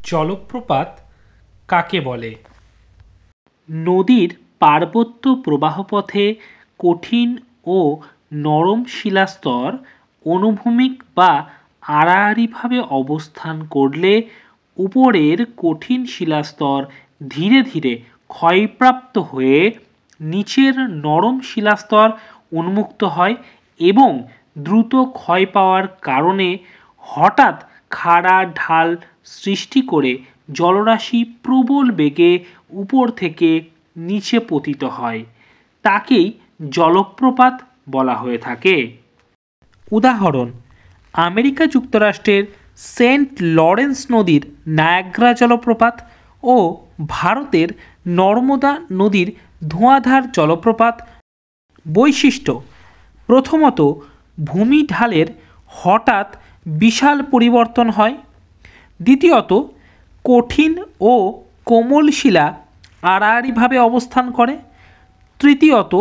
জলপ্রপাত কাকে বলে? নদীর পার্বত্য প্রবাহপথে কঠিন ও নরম শিলাস্তর অনুভূমিক বা আড়াআড়িভাবে অবস্থান করলে উপরের কঠিন শিলাস্তর ধীরে ধীরে ক্ষয়প্রাপ্ত হয়ে নিচের নরম শিলাস্তর উন্মুক্ত হয় এবং দ্রুত ক্ষয় পাওয়ার কারণে হঠাৎ খাড়া ঢাল সৃষ্টি করে জলরাশি প্রবল বেগে উপর থেকে নিচে পতিত হয়। তাকেই জলপ্রপাত বলা হয়ে থাকে। উদাহরণ: আমেরিকা যুক্তরাষ্ট্রের সেন্ট লরেন্স নদীর নায়াগ্রা জলপ্রপাত ও ভারতের নর্মদা নদীর ধোঁয়াধার জলপ্রপাত। বৈশিষ্ট্য: প্রথমত, ভূমি ঢালের হঠাৎ বিশাল পরিবর্তন হয়। দ্বিতীয়ত, কঠিন ও কোমল শিলা আড়াআড়িভাবে অবস্থান করে। তৃতীয়ত,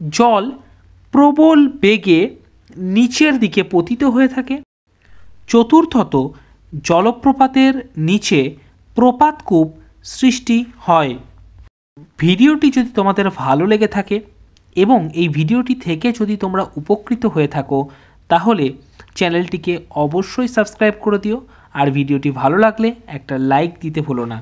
জল প্রবল বেগে নিচের দিকে পতিত হয়ে থাকে। চতুর্থত, জলপ্রপাতের নিচে প্রপাতকূপ সৃষ্টি হয়। ভিডিওটি যদি তোমাদের ভালো লেগে থাকে এবং এই ভিডিওটি থেকে যদি তোমরা উপকৃত হয়ে থাকো তাহলে চ্যানেলটিকে অবশ্যই সাবস্ক্রাইব করে দিও, আর ভিডিওটি ভালো লাগলে একটা লাইক দিতে ভুলো না।